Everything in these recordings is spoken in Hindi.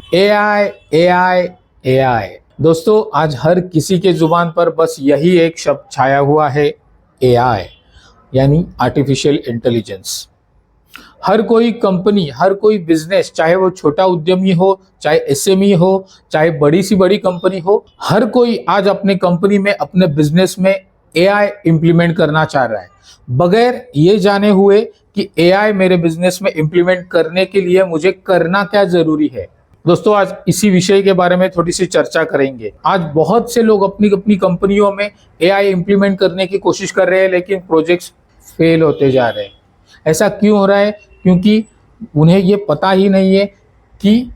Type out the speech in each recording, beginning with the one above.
AI AI AI. दोस्तों, आज हर किसी के जुबान पर बस यही एक शब्द छाया हुआ है, एआई, यानी आर्टिफिशियल इंटेलिजेंस। हर कोई कंपनी, हर कोई बिजनेस, चाहे वो छोटा उद्यमी हो, चाहे एसएमई हो, चाहे बड़ी सी बड़ी कंपनी हो, हर कोई आज अपने कंपनी में, अपने बिजनेस में एआई इंप्लीमेंट करना चाह रहा है, बगैर ये जाने हुए कि एआई मेरे बिजनेस में इंप्लीमेंट करने के लिए मुझे करना क्या जरूरी है। दोस्तों, आज इसी विषय के बारे में थोड़ी सी चर्चा करेंगे। आज बहुत से लोग अपनी अपनी कंपनियों में एआई इंप्लीमेंट करने की कोशिश कर रहे हैं, लेकिन प्रोजेक्ट्स फेल होते जा रहे हैं। ऐसा क्यों हो रहा है? क्योंकि उन्हें ये पता ही नहीं है कि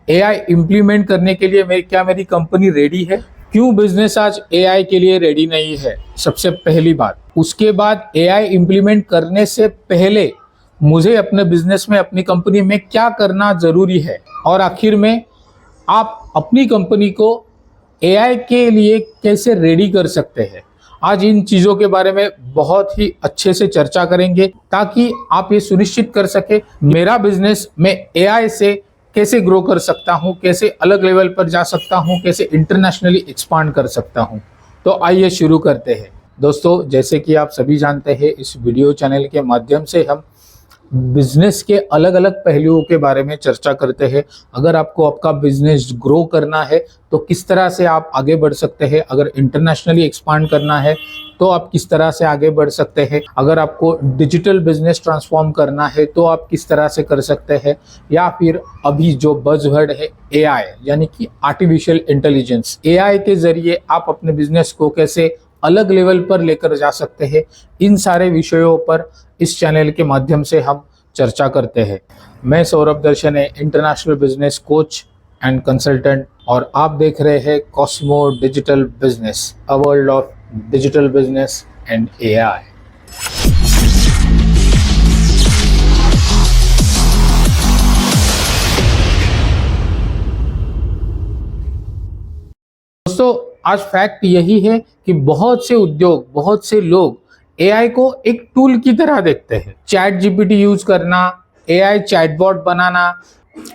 एआई इंप्लीमेंट करने के लिए क्या मेरी कंपनी रेडी है। क्यों बिजनेस आज एआई के लिए रेडी नहीं है, सबसे पहली बात। उसके बाद एआई इंप्लीमेंट करने से पहले मुझे अपने बिजनेस में, अपनी कंपनी में क्या करना जरूरी है, और आखिर में आप अपनी कंपनी को एआई के लिए कैसे रेडी कर सकते हैं। आज इन चीजों के बारे में बहुत ही अच्छे से चर्चा करेंगे, ताकि आप ये सुनिश्चित कर सके मेरा बिजनेस मैं एआई से कैसे ग्रो कर सकता हूँ, कैसे अलग लेवल पर जा सकता हूँ, कैसे इंटरनेशनली एक्सपांड कर सकता हूँ। तो आइए शुरू करते हैं। दोस्तों, जैसे कि आप सभी जानते हैं, इस वीडियो चैनल के माध्यम से हम बिजनेस के अलग अलग पहलुओं के बारे में चर्चा करते हैं। अगर आपको आपका बिजनेस ग्रो करना है तो किस तरह से आप आगे बढ़ सकते हैं, अगर इंटरनेशनली एक्सपांड करना है तो आप किस तरह से आगे बढ़ सकते हैं, अगर आपको डिजिटल बिजनेस ट्रांसफॉर्म करना है तो आप किस तरह से कर सकते हैं, या फिर अभी जो बज़वर्ड है एआई, यानी कि आर्टिफिशियल इंटेलिजेंस, एआई के जरिए आप अपने बिजनेस को कैसे अलग लेवल पर लेकर जा सकते हैं। इन सारे विषयों पर इस चैनल के माध्यम से हम चर्चा करते हैं। मैं सौरभ दर्शने, international business coach and consultant, और आप देख रहे हैं Cosmo digital business, a world of digital business and AI. दोस्तों, आज फैक्ट यही है कि बहुत से उद्योग, बहुत से लोग एआई को एक टूल की तरह देखते हैं। चैट जीपीटी यूज करना, एआई चैटबॉट बनाना,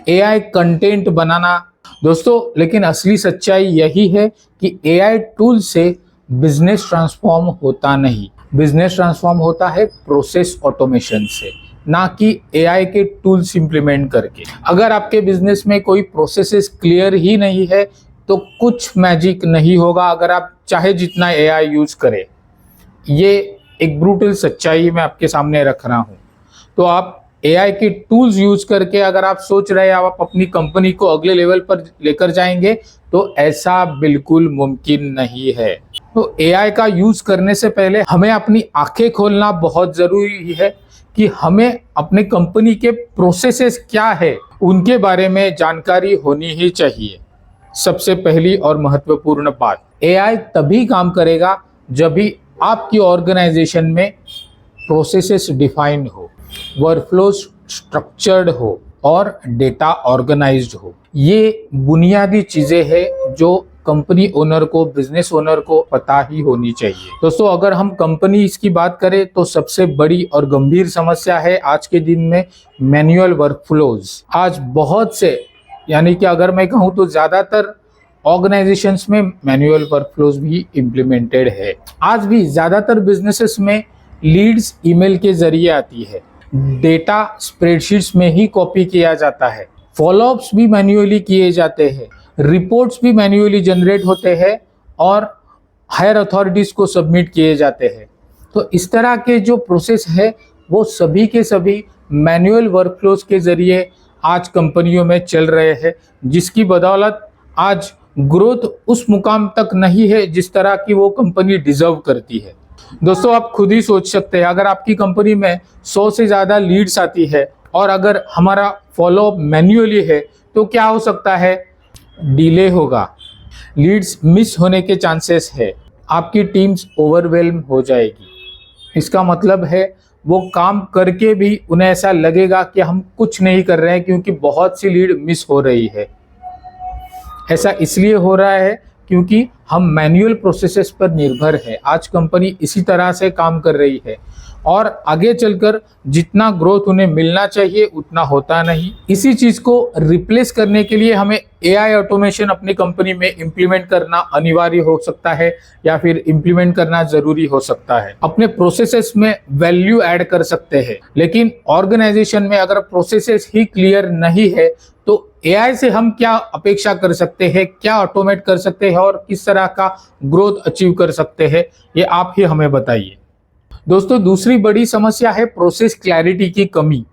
एआई कंटेंट बनाना। दोस्तों, लेकिन असली सच्चाई यही है कि एआई टूल से बिजनेस ट्रांसफॉर्म होता नहीं। बिजनेस ट्रांसफॉर्म होता है प्रोसेस ऑटोमेशन से, ना कि एआई के टूल्स इंप्लीमेंट करके। अगर आपके बिजनेस में कोई प्रोसेसेस क्लियर ही नहीं है तो कुछ मैजिक नहीं होगा, अगर आप चाहे जितना एआई यूज करें। ये एक ब्रूटल सच्चाई मैं आपके सामने रख रहा हूं। तो आप एआई के टूल्स यूज करके अगर आप सोच रहे हैं आप अपनी कंपनी को अगले लेवल पर लेकर जाएंगे, तो ऐसा बिल्कुल मुमकिन नहीं है। तो एआई का यूज करने से पहले हमें अपनी आंखें खोलना बहुत जरूरी है कि हमें अपने कंपनी के प्रोसेसेस क्या है उनके बारे में जानकारी होनी ही चाहिए। सबसे पहली और महत्वपूर्ण बात, एआई तभी काम करेगा जब भी आपकी ऑर्गेनाइजेशन में प्रोसेसेस डिफाइंड हो, वर्कफ्लो स्ट्रक्चर्ड हो और डेटा ऑर्गेनाइज्ड हो। ये बुनियादी चीजें हैं जो कंपनी ओनर को, बिजनेस ओनर को पता ही होनी चाहिए। दोस्तों, अगर हम कंपनी की बात करें तो सबसे बड़ी और गंभीर समस्या है आज के दिन में मैनुअल वर्कफ्लोज। आज बहुत से, यानी कि अगर मैं कहूँ तो ज्यादातर ऑर्गेनाइजेशंस में मैनुअल वर्कफ्लोज भी इम्प्लीमेंटेड है। आज भी ज्यादातर बिजनेसेस में लीड्स ईमेल के जरिए आती है, डेटा स्प्रेडशीट्स में ही कॉपी किया जाता है, फॉलोअप्स भी मैन्युअली किए जाते हैं, रिपोर्ट्स भी मैन्युअली जनरेट होते हैं और हायर अथॉरिटीज को सबमिट किए जाते हैं। तो इस तरह के जो प्रोसेस है वो सभी के सभी मैनुअल वर्कफ्लोज के जरिए आज कंपनियों में चल रहे हैं, जिसकी बदौलत आज ग्रोथ उस मुकाम तक नहीं है जिस तरह की वो कंपनी डिजर्व करती है। दोस्तों, आप खुद ही सोच सकते हैं, अगर आपकी कंपनी में 100 से ज़्यादा लीड्स आती है और अगर हमारा फॉलोअप मैन्युअली है तो क्या हो सकता है? डिले होगा, लीड्स मिस होने के चांसेस है, आपकी टीम्स ओवरवेल्म हो जाएगी। इसका मतलब है वो काम करके भी उन्हें ऐसा लगेगा कि हम कुछ नहीं कर रहे हैं, क्योंकि बहुत सी लीड मिस हो रही है। ऐसा इसलिए हो रहा है क्योंकि हम मैनुअल प्रोसेसेस पर निर्भर है। आज कंपनी इसी तरह से काम कर रही है और आगे चलकर जितना ग्रोथ उन्हें मिलना चाहिए उतना होता नहीं। इसी चीज को रिप्लेस करने के लिए हमें एआई ऑटोमेशन अपनी कंपनी में इंप्लीमेंट करना अनिवार्य हो सकता है या फिर इंप्लीमेंट करना जरूरी हो सकता है। अपने प्रोसेसेस में वैल्यू ऐड कर सकते हैं, लेकिन ऑर्गेनाइजेशन में अगर प्रोसेसेस ही क्लियर नहीं है तो एआई से हम क्या अपेक्षा कर सकते हैं, क्या ऑटोमेट कर सकते हैं और किस तरह का ग्रोथ अचीव कर सकते हैं, ये आप ही हमें बताइए। दोस्तों, दूसरी बड़ी समस्या है प्रोसेस क्लैरिटी की कमी।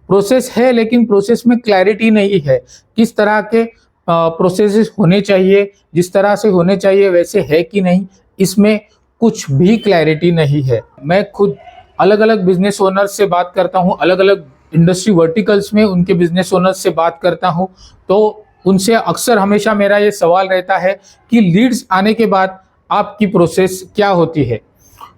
प्रोसेस है लेकिन प्रोसेस में क्लैरिटी नहीं है। किस तरह के प्रोसेसेस होने चाहिए, जिस तरह से होने चाहिए वैसे है कि नहीं, इसमें कुछ भी क्लैरिटी नहीं है। मैं खुद अलग अलग बिजनेस ओनर्स से बात करता हूँ, अलग अलग इंडस्ट्री वर्टिकल्स में उनके बिजनेस ओनर्स से बात करता हूँ, तो उनसे अक्सर हमेशा मेरा ये सवाल रहता है कि लीड्स आने के बाद आपकी प्रोसेस क्या होती है।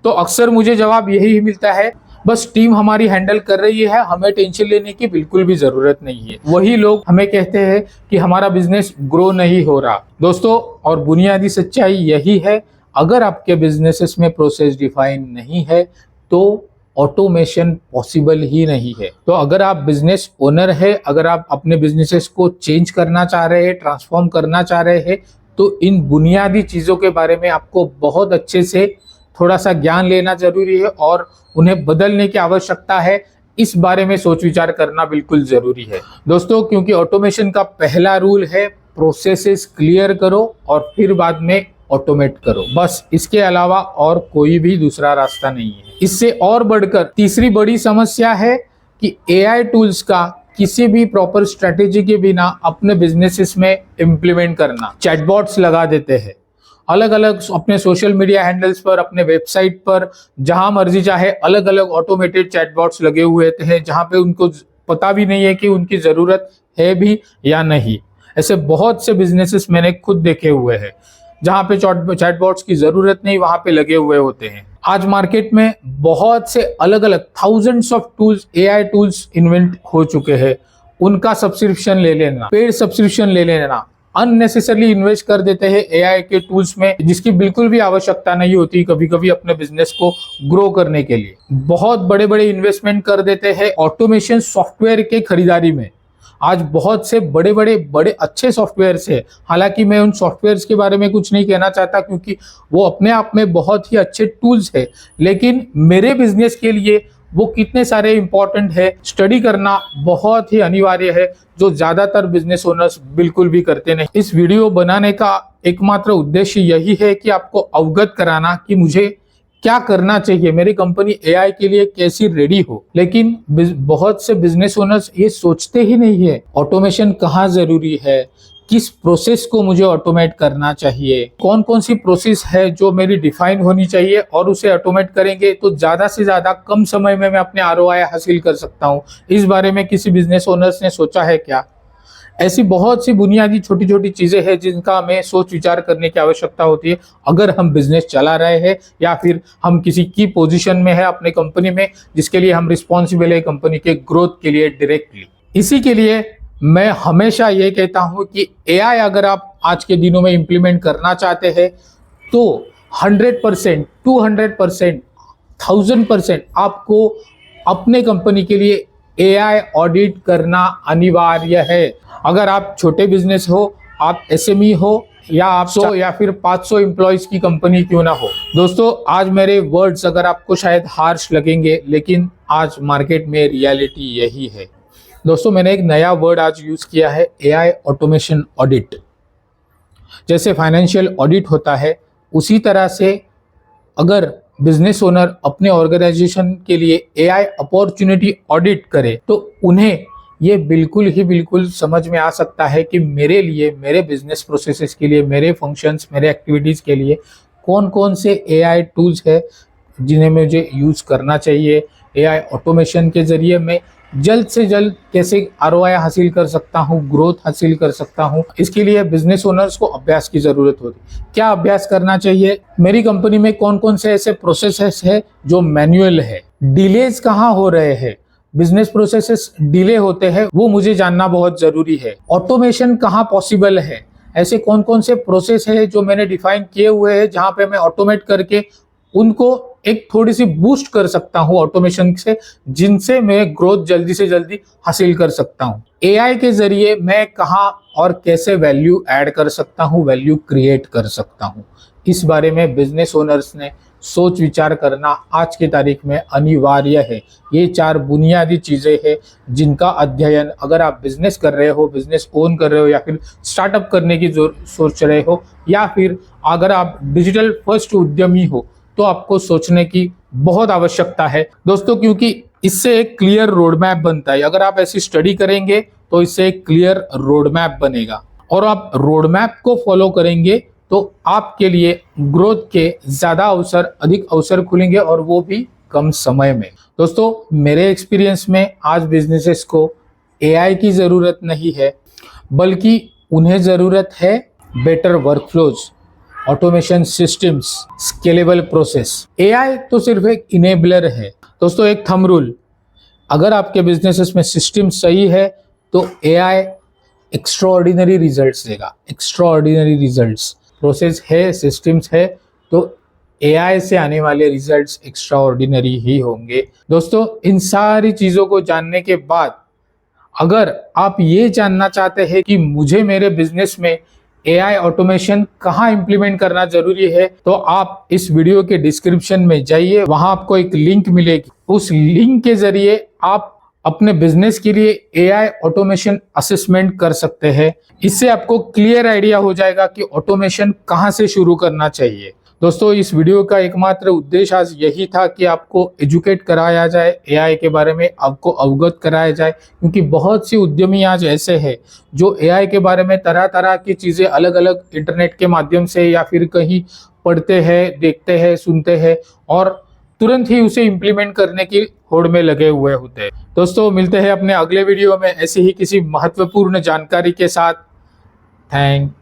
तो अक्सर मुझे जवाब यही मिलता है, बस टीम हमारी हैंडल कर रही है, हमें टेंशन लेने की बिल्कुल भी जरूरत नहीं है। वही लोग हमें कहते हैं कि हमारा बिजनेस ग्रो नहीं हो रहा। दोस्तों, और बुनियादी सच्चाई यही है, अगर आपके बिजनेसेस में प्रोसेस डिफाइन नहीं है तो ऑटोमेशन पॉसिबल ही नहीं है। तो अगर आप बिजनेस ओनर है, अगर आप अपने बिजनेसेस को चेंज करना चाह रहे हैं, ट्रांसफॉर्म करना चाह रहे हैं, तो इन बुनियादी चीजों के बारे में आपको बहुत अच्छे से थोड़ा सा ज्ञान लेना जरूरी है और उन्हें बदलने की आवश्यकता है। इस बारे में सोच विचार करना बिल्कुल जरूरी है दोस्तों, क्योंकि ऑटोमेशन का पहला रूल है प्रोसेसेस क्लियर करो और फिर बाद में ऑटोमेट करो। बस इसके अलावा और कोई भी दूसरा रास्ता नहीं है। इससे और बढ़कर तीसरी बड़ी समस्या है कि एआई टूल्स का किसी भी प्रॉपर स्ट्रेटेजी के बिना अपने बिजनेसेस में इम्प्लीमेंट करना। चैटबॉट्स लगा देते हैं अलग अलग अपने सोशल मीडिया हैंडल्स पर, अपने वेबसाइट पर, जहां मर्जी चाहे अलग अलग ऑटोमेटेड चैटबॉट्स लगे हुए हैं, जहां पे उनको पता भी नहीं है कि उनकी जरूरत है भी या नहीं। ऐसे बहुत से बिजनेसेस मैंने खुद देखे हुए हैं जहां पे चैटबॉट्स की जरूरत नहीं, वहां पे लगे हुए होते हैं। आज मार्केट में बहुत से अलग अलग thousands of tools, AI tools invent हो चुके हैं। उनका सब्सक्रिप्शन ले लेना, पेड सब्सक्रिप्शन ले लेना, अननेसेसरली इन्वेस्ट कर देते हैं एआई के टूल्स में, जिसकी बिल्कुल भी आवश्यकता नहीं होती कभी कभी अपने बिजनेस को ग्रो करने के लिए। बहुत बड़े बड़े इन्वेस्टमेंट कर देते हैं ऑटोमेशन सॉफ्टवेयर के खरीदारी में। आज बहुत से बड़े अच्छे सॉफ्टवेयर्स है, हालांकि मैं उन सॉफ्टवेयर्स के बारे में कुछ नहीं कहना चाहता क्योंकि वो अपने आप में बहुत ही अच्छे टूल्स है, लेकिन मेरे बिजनेस के लिए वो कितने सारे इंपॉर्टेंट है, स्टडी करना बहुत ही अनिवार्य है, जो ज्यादातर बिजनेस ओनर्स बिल्कुल भी करते नहीं। इस वीडियो बनाने का एकमात्र उद्देश्य यही है कि आपको अवगत कराना कि मुझे क्या करना चाहिए, मेरी कंपनी एआई के लिए कैसी रेडी हो। लेकिन बहुत से बिजनेस ओनर्स ये सोचते ही नहीं है ऑटोमेशन कहाँ जरूरी है, किस प्रोसेस को मुझे ऑटोमेट करना चाहिए, कौन कौन सी प्रोसेस है जो मेरी डिफाइन होनी चाहिए और उसे ऑटोमेट करेंगे तो ज्यादा से ज्यादा कम समय में मैं अपने आरओआई हासिल कर सकता हूँ। इस बारे में किसी बिजनेस ओनर्स ने सोचा है क्या? ऐसी बहुत सी बुनियादी छोटी छोटी चीजें हैं जिनका हमें सोच विचार करने की आवश्यकता होती है अगर हम बिजनेस चला रहे हैं या फिर हम किसी की पोजीशन में है अपने कंपनी में जिसके लिए हम रिस्पॉन्सिबल है कंपनी के ग्रोथ के लिए डायरेक्टली। इसी के लिए मैं हमेशा ये कहता हूं कि एआई अगर आप आज के दिनों में इंप्लीमेंट करना चाहते हैं तो 100%, 200%, 1000% आपको अपने कंपनी के लिए एआई ऑडिट करना अनिवार्य है। अगर आप छोटे बिजनेस हो, आप एसएमई हो या आप 100 या फिर 500 एम्प्लॉयज की कंपनी क्यों ना हो। दोस्तों, आज मेरे वर्ड्स अगर आपको शायद हार्श लगेंगे, लेकिन आज मार्केट में रियलिटी यही है। दोस्तों, मैंने एक नया वर्ड आज यूज किया है, एआई ऑटोमेशन ऑडिट। जैसे फाइनेंशियल ऑडिट होता है उसी तरह से अगर बिजनेस ओनर अपने ऑर्गेनाइजेशन के लिए एआई अपॉर्चुनिटी ऑडिट करे तो उन्हें ये बिल्कुल समझ में आ सकता है कि मेरे लिए, मेरे बिजनेस प्रोसेसेस के लिए, मेरे फंक्शंस, मेरे एक्टिविटीज़ के लिए कौन कौन से एआई टूल्स है जिन्हें मुझे यूज़ करना चाहिए। एआई ऑटोमेशन के जरिए मैं जल्द से जल्द कैसे आरओआई हासिल कर सकता हूँ, ग्रोथ हासिल कर सकता हूँ। इसके लिए बिजनेस ओनर्स को अभ्यास की जरूरत होती है। क्या अभ्यास करना चाहिए, मेरी कंपनी में कौन कौन से ऐसे प्रोसेसेस है जो मैनुअल है, डिलेज कहाँ हो रहे हैं, बिजनेस प्रोसेसेस डिले होते हैं वो मुझे जानना बहुत जरूरी है। ऑटोमेशन कहाँ पॉसिबल है, ऐसे कौन कौन से प्रोसेस है जो मैंने डिफाइन किए हुए हैं जहां पे मैं ऑटोमेट करके उनको एक थोड़ी सी बूस्ट कर सकता हूं ऑटोमेशन से, जिनसे मैं ग्रोथ जल्दी से जल्दी हासिल कर सकता हूं। एआई के जरिए मैं कहां और कैसे वैल्यू ऐड कर सकता हूं, वैल्यू क्रिएट कर सकता हूं, इस बारे में बिजनेस ओनर्स ने सोच विचार करना आज की तारीख में अनिवार्य है। ये 4 बुनियादी चीजें हैं जिनका अध्ययन अगर आप बिजनेस कर रहे हो, बिजनेस ओन कर रहे हो, या फिर स्टार्टअप करने की सोच रहे हो, या फिर अगर आप डिजिटल फर्स्ट उद्यमी हो, तो आपको सोचने की बहुत आवश्यकता है दोस्तों, क्योंकि इससे एक क्लियर रोड मैप बनता है। अगर आप ऐसी स्टडी करेंगे तो इससे एक क्लियर रोड मैप बनेगा, और आप रोड मैप को फॉलो करेंगे तो आपके लिए ग्रोथ के ज्यादा अवसर, अधिक अवसर खुलेंगे, और वो भी कम समय में। दोस्तों, मेरे एक्सपीरियंस में आज बिजनेसेस को एआई की जरूरत नहीं है, बल्कि उन्हें जरूरत है better workflows, automation systems, scalable process. AI तो सिर्फ एक इनेबलर है दोस्तों, एक थंब रूल। अगर आपके बिजनेसेस में सिस्टम सही है तो एआई एक्स्ट्राऑर्डिनरी रिजल्ट्स देगा, एक्स्ट्राऑर्डिनरी रिजल्ट्स। प्रोसेस है, सिस्टम्स है, तो एआई से आने वाले रिजल्ट्स एक्स्ट्राऑर्डिनरी ही होंगे। दोस्तों, इन सारी चीजों को जानने के बाद अगर आप ये जानना चाहते हैं कि मुझे मेरे बिजनेस में एआई ऑटोमेशन कहाँ इंप्लीमेंट करना जरूरी है, तो आप इस वीडियो के डिस्क्रिप्शन में जाइए, वहां आपको एक लिंक मिलेगी। उस लिंक के जरिए आप अपने बिजनेस के लिए एआई ऑटोमेशन असेसमेंट कर सकते हैं। इससे आपको क्लियर आइडिया हो जाएगा कि ऑटोमेशन कहाँ से शुरू करना चाहिए। दोस्तों, इस वीडियो का एकमात्र उद्देश्य आज यही था कि आपको एजुकेट कराया जाए, एआई के बारे में आपको अवगत कराया जाए, क्योंकि बहुत सी उद्यमी आज ऐसे हैं जो एआई के बारे में तरह तरह की चीज़ें अलग अलग इंटरनेट के माध्यम से या फिर कहीं पढ़ते हैं, देखते हैं, सुनते हैं, और तुरंत ही उसे इम्प्लीमेंट करने की होड़ में लगे हुए होते हैं। दोस्तों, मिलते हैं अपने अगले वीडियो में ऐसी ही किसी महत्वपूर्ण जानकारी के साथ। थैंक